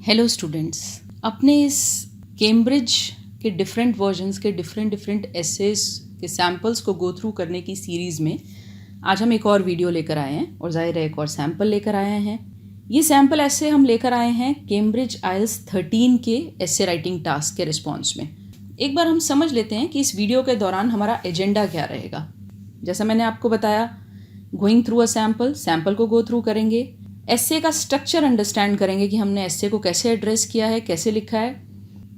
Hello students, अपने इस Cambridge के डिफरेंट वर्जन्स के डिफरेंट एसेस के सैम्पल्स को गो थ्रू करने की सीरीज़ में आज हम एक और वीडियो लेकर आए हैं और ज़ाहिर है एक और सैम्पल लेकर आए हैं। ये सैम्पल ऐसे हम लेकर आए हैं कैम्ब्रिज IELTS 13 के एसे राइटिंग टास्क के रिस्पॉन्स में। एक बार हम समझ लेते हैं कि इस वीडियो के दौरान हमारा एजेंडा क्या रहेगा। जैसा मैंने आपको बताया, गोइंग थ्रू अ सैम्पल को गो थ्रू करेंगे, एसे का स्ट्रक्चर अंडरस्टैंड करेंगे कि हमने एसे को कैसे एड्रेस किया है, कैसे लिखा है।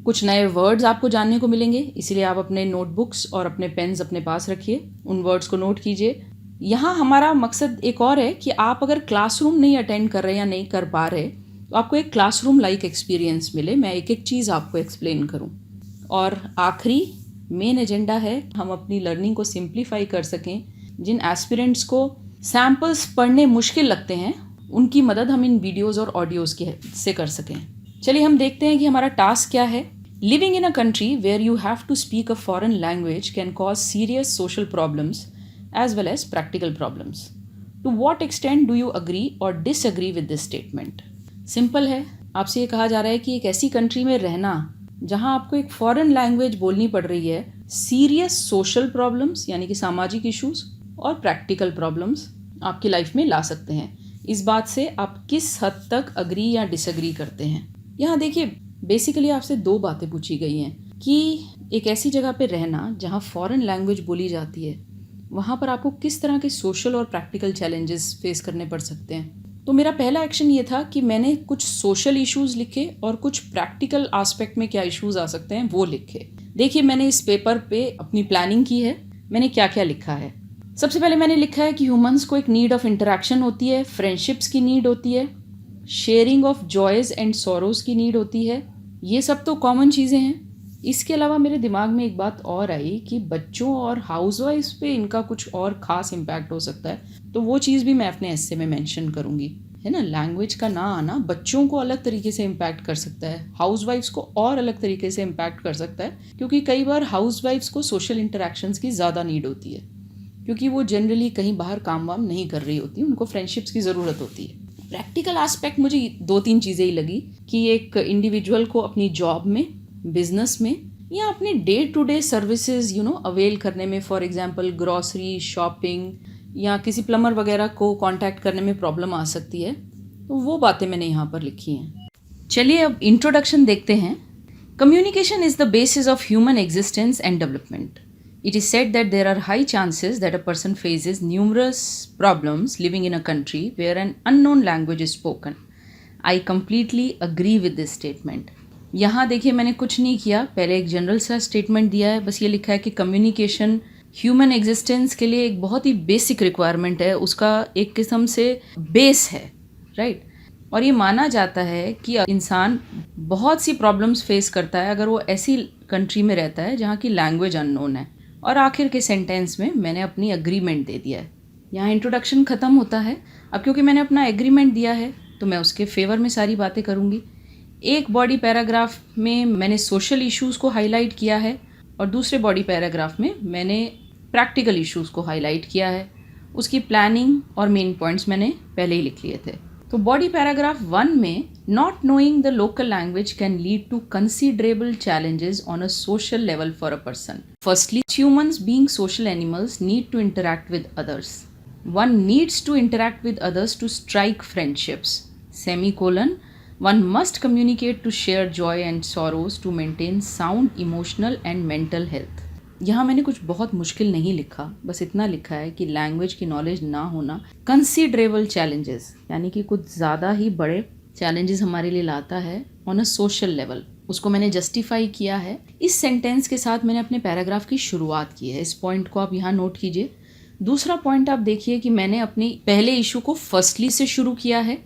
कुछ नए वर्ड्स आपको जानने को मिलेंगे, इसीलिए आप अपने नोटबुक्स और अपने पेन्स अपने पास रखिए, उन वर्ड्स को नोट कीजिए। यहाँ हमारा मकसद एक और है कि आप अगर क्लासरूम नहीं अटेंड कर रहे या नहीं कर पा रहे तो आपको एक क्लासरूम लाइक एक्सपीरियंस मिले, मैं एक एक चीज़ आपको एक्सप्लेन करूँ। और आखिरी मेन एजेंडा है हम अपनी लर्निंग को सिंप्लीफाई कर सकें। जिन एस्पिरेंट्स को सैम्पल्स पढ़ने मुश्किल लगते हैं उनकी मदद हम इन वीडियोज़ और ऑडियोज़ से कर सकें। चलिए हम देखते हैं कि हमारा टास्क क्या है। Living in a country where you have to speak a foreign language can cause serious social problems as well as practical problems. To what extent do you agree और disagree with this statement? Simple है, आपसे ये कहा जा रहा है कि एक ऐसी कंट्री में रहना जहाँ आपको एक फॉरेन लैंग्वेज बोलनी पड़ रही है, सीरियस सोशल प्रॉब्लम्स यानी कि सामाजिक इश्यूज और प्रैक्टिकल प्रॉब्लम्स आपकी लाइफ में ला सकते हैं। इस बात से आप किस हद तक अग्री या डिसअग्री करते हैं। यहाँ देखिए, बेसिकली आपसे दो बातें पूछी गई हैं कि एक ऐसी जगह पे रहना जहाँ फॉरेन लैंग्वेज बोली जाती है, वहाँ पर आपको किस तरह के सोशल और प्रैक्टिकल चैलेंजेस फेस करने पड़ सकते हैं। तो मेरा पहला एक्शन ये था कि मैंने कुछ सोशल इश्यूज़ लिखे और कुछ प्रैक्टिकल आस्पेक्ट में क्या इश्यूज़ आ सकते हैं वो लिखे। देखिए, मैंने इस पेपर पे अपनी प्लानिंग की है। मैंने क्या क्या लिखा है। सबसे पहले मैंने लिखा है कि ह्यूमंस को एक नीड ऑफ इंटरेक्शन होती है, फ्रेंडशिप्स की नीड होती है, शेयरिंग ऑफ जॉयज़ एंड सॉरोज़ की नीड होती है। ये सब तो कॉमन चीज़ें हैं। इसके अलावा मेरे दिमाग में एक बात और आई कि बच्चों और हाउसवाइफ्स पे इनका कुछ और ख़ास इम्पैक्ट हो सकता है, तो वो चीज़ भी मैं अपने एस्से में मेंशन करूँगी, है ना। लैंग्वेज का ना आना बच्चों को अलग तरीके से इम्पैक्ट कर सकता है, हाउसवाइफ्स को और अलग तरीके से इम्पैक्ट कर सकता है, क्योंकि कई बार हाउसवाइफ्स को सोशल इंटरेक्शंस की ज़्यादा नीड होती है, क्योंकि वो जनरली कहीं बाहर काम वाम नहीं कर रही होती, उनको फ्रेंडशिप्स की ज़रूरत होती है। प्रैक्टिकल एस्पेक्ट मुझे दो तीन चीज़ें ही लगी कि एक इंडिविजुअल को अपनी जॉब में, बिजनेस में या अपने day to day services avail करने में, फॉर एग्जांपल ग्रॉसरी शॉपिंग या किसी प्लम्बर वगैरह को कांटेक्ट करने में प्रॉब्लम आ सकती है, तो वो बातें मैंने यहाँ पर लिखी हैं। चलिए अब इंट्रोडक्शन देखते हैं। Communication is the basis of human existence and development. It is said that there are high chances that a person faces numerous problems living in a country where an unknown language is spoken. I completely agree with this statement. यहाँ देखिए, मैंने कुछ नहीं किया, पहले एक general सा statement दिया है, बस ये लिखा है कि कम्युनिकेशन ह्यूमन एग्जिस्टेंस के लिए एक बहुत ही बेसिक रिक्वायरमेंट है, उसका एक किस्म से बेस है, राइट। और ये माना जाता है कि इंसान बहुत सी प्रॉब्लम्स फेस करता है अगर वो ऐसी कंट्री में रहता है जहाँ की लैंग्वेज अननोन है। और आखिर के सेंटेंस में मैंने अपनी एग्रीमेंट दे दिया है। यहाँ इंट्रोडक्शन ख़त्म होता है। अब क्योंकि मैंने अपना एग्रीमेंट दिया है तो मैं उसके फेवर में सारी बातें करूँगी। एक बॉडी पैराग्राफ में मैंने सोशल इश्यूज़ को हाईलाइट किया है और दूसरे बॉडी पैराग्राफ में मैंने प्रैक्टिकल इश्यूज़ को हाईलाइट किया है। उसकी प्लानिंग और मेन पॉइंट्स मैंने पहले ही लिख लिए थे। तो बॉडी पैराग्राफ 1 में not knowing the local language can lead to considerable challenges on a social level for a person. Firstly, humans being social animals need to interact with others. One needs to interact with others to strike friendships. Semicolon, one must communicate to share joy and sorrows to maintain sound emotional and mental health. यहाँ मैंने कुछ बहुत मुश्किल नहीं लिखा, बस इतना लिखा है कि लैंग्वेज की नॉलेज ना होना कंसिडरेबल चैलेंजेस यानी कि कुछ ज़्यादा ही बड़े चैलेंजेस हमारे लिए लाता है ऑन अ सोशल लेवल। उसको मैंने जस्टिफाई किया है। इस सेंटेंस के साथ मैंने अपने पैराग्राफ की शुरुआत की है। इस पॉइंट को आप यहाँ नोट कीजिए। दूसरा पॉइंट आप देखिए कि मैंने अपनी पहले इशू को फर्स्टली से शुरू किया है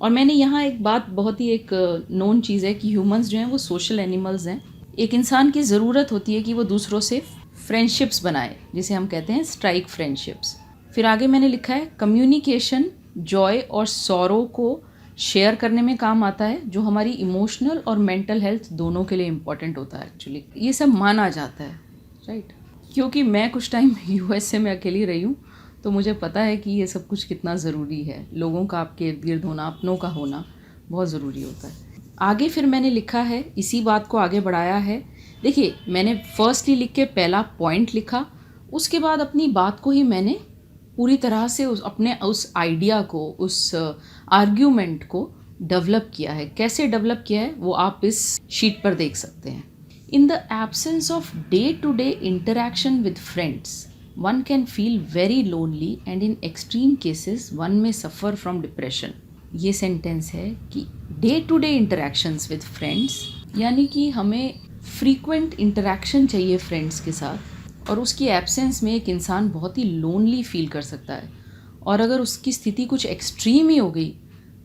और मैंने यहाँ एक बात, बहुत ही एक नोन चीज़ है कि ह्यूमंस जो हैं वो सोशल एनिमल्स हैं। एक इंसान की ज़रूरत होती है कि वो दूसरों से फ्रेंडशिप्स बनाए, जिसे हम कहते हैं स्ट्राइक फ्रेंडशिप्स। फिर आगे मैंने लिखा है कम्युनिकेशन जॉय और सॉरो को शेयर करने में काम आता है, जो हमारी इमोशनल और मेंटल हेल्थ दोनों के लिए इम्पॉर्टेंट होता है। एक्चुअली ये सब माना जाता है, राइट। क्योंकि मैं कुछ टाइम USA में अकेली रही हूँ तो मुझे पता है कि ये सब कुछ कितना ज़रूरी है। लोगों का आपके इर्द गिर्द होना, अपनों का होना बहुत ज़रूरी होता है। आगे फिर मैंने लिखा है, इसी बात को आगे बढ़ाया है। देखिए, मैंने फर्स्टली लिख के पहला पॉइंट लिखा, उसके बाद अपनी बात को ही मैंने पूरी तरह से उस आइडिया को, उस आर्ग्यूमेंट को डेवलप किया है। कैसे डेवलप किया है वो आप इस शीट पर देख सकते हैं। In the absence of day to day interaction with friends one can feel very lonely and in extreme cases one may suffer from depression। ये सेंटेंस है कि day to day interactions with friends, यानी कि हमें frequent interaction चाहिए friends के साथ, और उसकी एब्सेंस में एक इंसान बहुत ही लोनली फील कर सकता है, और अगर उसकी स्थिति कुछ एक्सट्रीम ही हो गई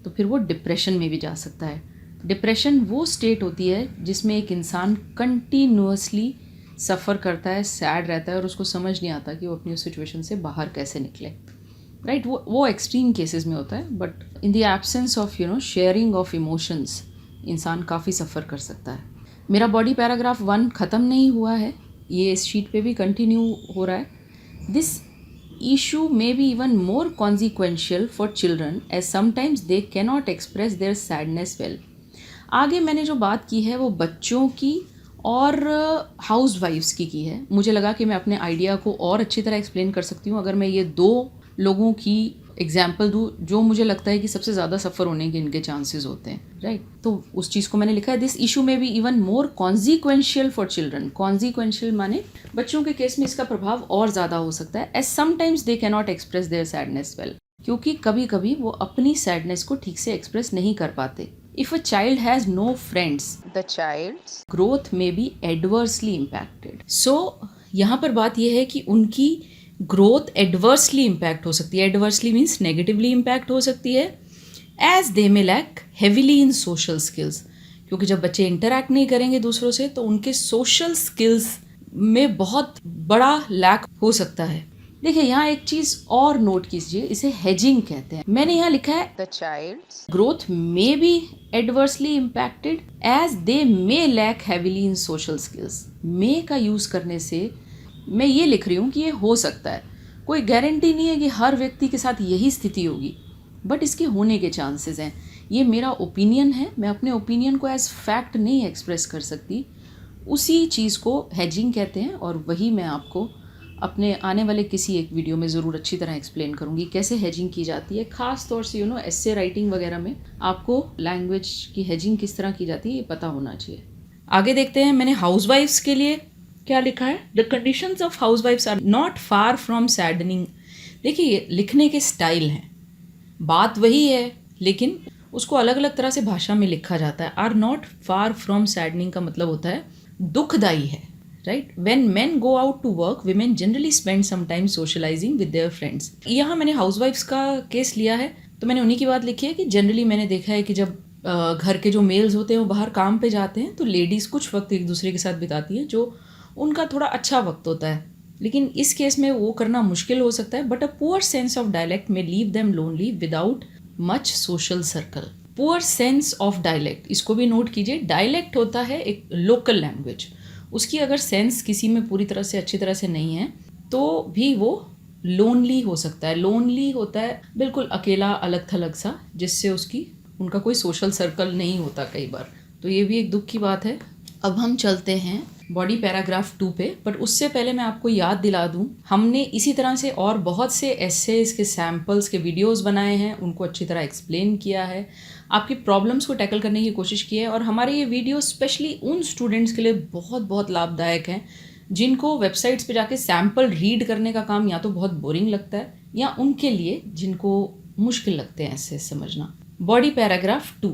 तो फिर वो डिप्रेशन में भी जा सकता है। डिप्रेशन वो स्टेट होती है जिसमें एक इंसान कंटिन्यूअसली सफ़र करता है, सैड रहता है और उसको समझ नहीं आता कि वो अपनी उस सिचुएशन से बाहर कैसे निकले, राइट। वो एक्सट्रीम केसेस में होता है, but in the absence of sharing of emotions इंसान काफ़ी सफ़र कर सकता है। मेरा बॉडी पैराग्राफ 1 ख़त्म नहीं हुआ है, ये इस शीट पे भी कंटिन्यू हो रहा है। This issue may be even more consequential for children as sometimes they cannot express their sadness well। आगे मैंने जो बात की है वो बच्चों की और हाउस वाइफ्स की है। मुझे लगा कि मैं अपने आइडिया को और अच्छी तरह एक्सप्लेन कर सकती हूँ अगर मैं ये 2 लोगों की एग्जाम्पल दूँ जो मुझे लगता है कि सबसे ज़्यादा सफ़र होने के इनके चांसेस होते हैं, राइट। तो उस चीज़ को मैंने लिखा है, दिस इशू में भी even more consequential for children. Consequential माने बच्चों के केस में इसका प्रभाव और ज़्यादा हो सकता है। As sometimes they cannot express their sadness well, क्योंकि कभी कभी वो अपनी सैडनेस को ठीक से एक्सप्रेस नहीं कर पाते। If a child has no friends, the child's growth may be adversely impacted। So यहाँ पर बात यह है कि उनकी ग्रोथ एडवर्सली इम्पैक्ट हो सकती है। एडवर्सली मीन्स नेगेटिवली इम्पैक्ट हो सकती है। As they may lack heavily in social skills, क्योंकि जब बच्चे इंटरैक्ट नहीं करेंगे दूसरों से तो उनके सोशल स्किल्स में बहुत बड़ा लैक हो सकता है। देखिए, यहाँ एक चीज और नोट कीजिए, इसे हेजिंग कहते हैं। मैंने यहाँ लिखा है the child's growth may be adversely impacted as they may lack heavily in social skills. May का यूज करने से मैं ये लिख रही हूँ कि ये हो सकता है, कोई गारंटी नहीं है कि हर व्यक्ति के साथ यही स्थिति होगी, बट इसके होने के चांसेस हैं। ये मेरा ओपिनियन है, मैं अपने ओपिनियन को एज फैक्ट नहीं एक्सप्रेस कर सकती। उसी चीज़ को हेजिंग कहते हैं, और वही मैं आपको अपने आने वाले किसी एक वीडियो में ज़रूर अच्छी तरह एक्सप्लेन करूँगी कैसे हेजिंग की जाती है। ख़ास तौर से एस्से राइटिंग वगैरह में आपको लैंग्वेज की हेजिंग किस तरह की जाती है ये पता होना चाहिए। आगे देखते हैं, मैंने हाउसवाइफ्स के लिए क्या लिखा है। द कंडीशंस ऑफ हाउसवाइफ्स are not far from saddening. देखिए, लिखने के स्टाइल हैं, बात वही है लेकिन उसको अलग अलग तरह से भाषा में लिखा जाता है। Are not far from saddening का मतलब होता है दुखदाई है, right. When men go out to work women generally spend some time socialising with their friends. यहाँ मैंने हाउसवाइफ्स का केस लिया है तो मैंने उन्हीं की बात लिखी है कि जनरली मैंने देखा है कि जब घर के जो मेल्स होते हैं वो बाहर काम पे जाते हैं तो लेडीज़ कुछ वक्त एक दूसरे के साथ बिताती हैं जो उनका थोड़ा अच्छा वक्त होता है, लेकिन इस केस में वो करना मुश्किल हो सकता है। But a poor sense of dialect may leave them lonely without much social circle. Poor sense of dialect, इसको भी नोट कीजिए। डायलेक्ट होता है एक लोकल लैंग्वेज, उसकी अगर सेंस किसी में पूरी तरह से अच्छी तरह से नहीं है तो भी वो लोनली हो सकता है। लोनली होता है बिल्कुल अकेला, अलग थलग सा, जिससे उनका कोई सोशल सर्कल नहीं होता कई बार, तो ये भी एक दुख की बात है। अब हम चलते हैं बॉडी पैराग्राफ 2 पे, बट उससे पहले मैं आपको याद दिला दूं, हमने इसी तरह से और बहुत से एसेस के सैम्पल्स के वीडियोस बनाए हैं, उनको अच्छी तरह एक्सप्लेन किया है, आपकी प्रॉब्लम्स को टैकल करने की कोशिश की है। और हमारे ये वीडियो स्पेशली उन स्टूडेंट्स के लिए बहुत बहुत लाभदायक हैं जिनको वेबसाइट्स पे जाके सैम्पल रीड करने का काम या तो बहुत बोरिंग लगता है, या उनके लिए जिनको मुश्किल लगते हैं ऐसे समझना। Body paragraph 2।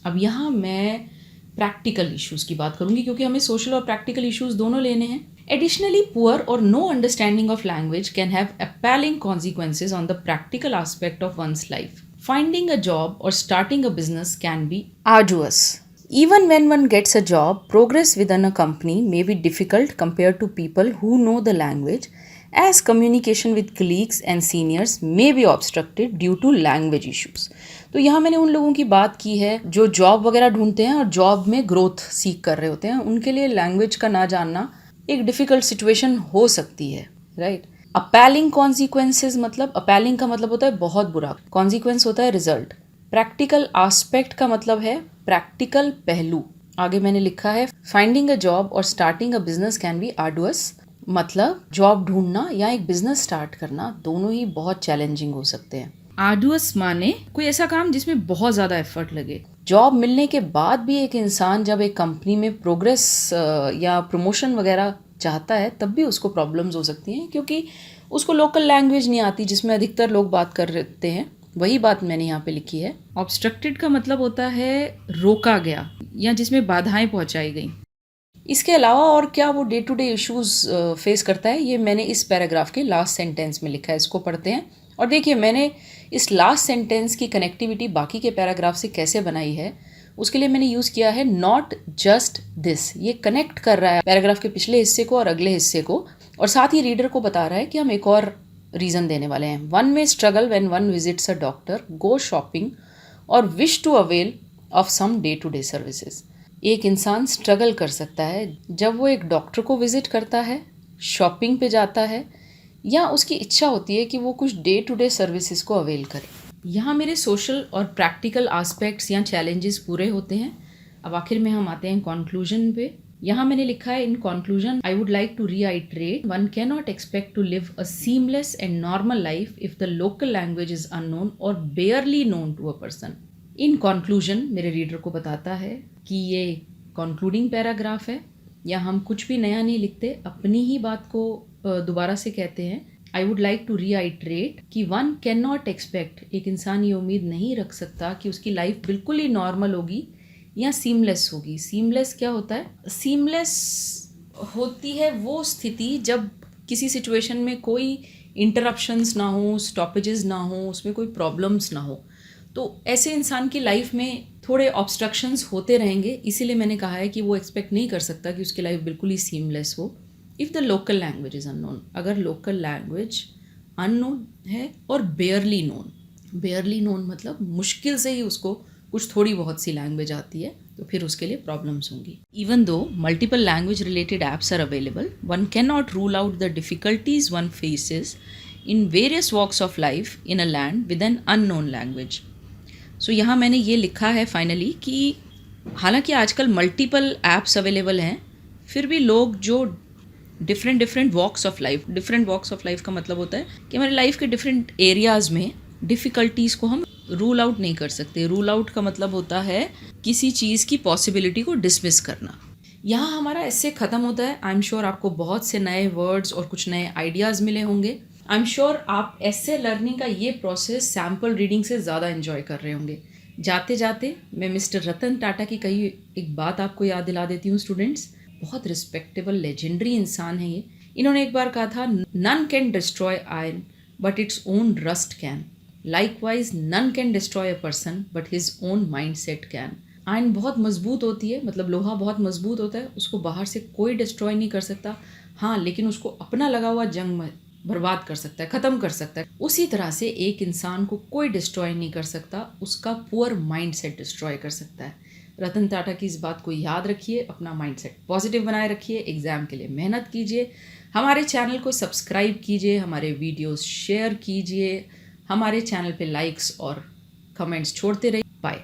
अब यहाँ मैं प्रैक्टिकल इश्यूज़ की बात करूंगी क्योंकि हमें सोशल और प्रैक्टिकल इश्यूज़ दोनों लेने हैं। Additionally, poor or no understanding of language can have appalling consequences on the practical aspect of one's life. Finding a job or starting a business can be arduous. Even when one gets a job, progress within a company may be difficult compared to people who know the language, as communication with colleagues and seniors may be obstructed due to language issues. तो यहाँ मैंने उन लोगों की बात की है जो जॉब वगैरह ढूंढते हैं और जॉब में ग्रोथ सीख कर रहे होते हैं, उनके लिए लैंग्वेज का ना जानना एक डिफ़िकल्ट सिचुएशन हो सकती है, राइट। अपैलिंग कॉन्सिक्वेंसेज मतलब, अपैलिंग का मतलब होता है बहुत बुरा, कॉन्सिक्वेंस होता है रिजल्ट। प्रैक्टिकल आस्पेक्ट का मतलब है प्रैक्टिकल पहलू। आगे मैंने लिखा है फाइंडिंग अ जॉब और starting a business can be arduous, मतलब जॉब ढूंढना या एक बिजनेस स्टार्ट करना दोनों ही बहुत चैलेंजिंग हो सकते हैं। आर्डुअस माने कोई ऐसा काम जिसमें बहुत ज़्यादा एफर्ट लगे। जॉब मिलने के बाद भी एक इंसान जब एक कंपनी में प्रोग्रेस या प्रमोशन वगैरह चाहता है तब भी उसको प्रॉब्लम्स हो सकती हैं, क्योंकि उसको लोकल लैंग्वेज नहीं आती जिसमें अधिकतर लोग बात करते हैं। वही बात मैंने यहाँ पे लिखी है। ऑब्स्ट्रक्टेड का मतलब होता है रोका गया या जिसमें बाधाएं पहुंचाई गई। इसके अलावा और क्या वो day to day issues face करता है, ये मैंने इस पैराग्राफ के लास्ट सेंटेंस में लिखा है। इसको पढ़ते हैं और देखिए मैंने इस लास्ट सेंटेंस की कनेक्टिविटी बाकी के पैराग्राफ से कैसे बनाई है। उसके लिए मैंने यूज़ किया है नॉट जस्ट दिस। ये कनेक्ट कर रहा है पैराग्राफ के पिछले हिस्से को और अगले हिस्से को, और साथ ही रीडर को बता रहा है कि हम एक और रीज़न देने वाले हैं। One may struggle when one visits a doctor, go shopping और wish to avail of some day to day services. एक इंसान स्ट्रगल कर सकता है जब वो एक डॉक्टर को विजिट करता है, शॉपिंग पे जाता है, या उसकी इच्छा होती है कि वो कुछ डे टू डे सर्विसेज को अवेल करे। यहाँ मेरे सोशल और प्रैक्टिकल आस्पेक्ट्स या चैलेंजेस पूरे होते हैं। अब आखिर में हम आते हैं कंक्लूजन पे। यहाँ मैंने लिखा है in conclusion I would like to reiterate one can not expect to live a seamless and normal life if the local language is unknown और barely known to a person. In conclusion मेरे reader को बताता है कि ये concluding paragraph है, या हम कुछ भी नया नहीं लिखते, अपनी ही बात को दोबारा से कहते हैं। I would like to reiterate कि वन कैन नॉट एक्सपेक्ट, एक इंसान ये उम्मीद नहीं रख सकता कि उसकी लाइफ बिल्कुल ही नॉर्मल होगी या सीमलेस होगी। सीमलेस क्या होता है? सीमलेस होती है वो स्थिति जब किसी सिचुएशन में कोई इंटरप्शंस ना हो, स्टॉपेजेस ना हो, उसमें कोई प्रॉब्लम्स ना हो। तो ऐसे इंसान की लाइफ में थोड़े ऑब्स्ट्रक्शंस होते रहेंगे, इसीलिए मैंने कहा है कि वो एक्सपेक्ट नहीं कर सकता कि उसकी लाइफ बिल्कुल ही सीमलेस हो। If the local language is unknown, अगर लोकल लैंग्वेज अननोन है और बेयरली नोन, बेयरली नोन मतलब मुश्किल से ही उसको कुछ थोड़ी बहुत सी लैंग्वेज आती है, तो फिर उसके लिए प्रॉब्लम्स होंगी। Even though multiple language related apps are available, one can not rule out the difficulties one faces in various walks of life in a land with an unknown language. So यहाँ मैंने ये लिखा है finally कि हालांकि आजकल multiple apps available हैं, फिर भी लोग जो डिफरेंट वॉक्स ऑफ लाइफ का मतलब होता है कि हमारे लाइफ के डिफरेंट एरियाज़ में डिफ़िकल्टीज़ को हम रूल आउट नहीं कर सकते। रूल आउट का मतलब होता है किसी चीज़ की पॉसिबिलिटी को डिसमिस करना। यहाँ हमारा ऐसे ख़त्म होता है। आई एम श्योर आपको बहुत से नए वर्ड्स और कुछ नए आइडियाज़ मिले होंगे। आई एम श्योर आप ऐसे लर्निंग का ये प्रोसेस सैम्पल रीडिंग से ज़्यादा इन्जॉय कर रहे होंगे। जाते जाते मैं मिस्टर रतन टाटा की कही एक बात आपको याद दिला देती हूँ स्टूडेंट्स। बहुत रिस्पेक्टेबल लेजेंडरी इंसान है ये। इन्होंने एक बार कहा था, none can destroy iron but its own rust can, likewise none can destroy a person but his own mind set can. Iron बहुत मजबूत होती है, मतलब लोहा बहुत मजबूत होता है, उसको बाहर से कोई डिस्ट्रॉय नहीं कर सकता। हाँ, लेकिन उसको अपना लगा हुआ जंग में बर्बाद कर सकता है, ख़त्म कर सकता है। उसी तरह से एक इंसान को कोई डिस्ट्रॉय नहीं कर सकता, उसका पुअर माइंड सेट डिस्ट्रॉय कर सकता है। रतन टाटा की इस बात को याद रखिए, अपना माइंड सेट पॉजिटिव बनाए रखिए, एग्ज़ाम के लिए मेहनत कीजिए। हमारे चैनल को सब्सक्राइब कीजिए, हमारे वीडियोस शेयर कीजिए, हमारे चैनल पे लाइक्स और कमेंट्स छोड़ते रहिए। बाय।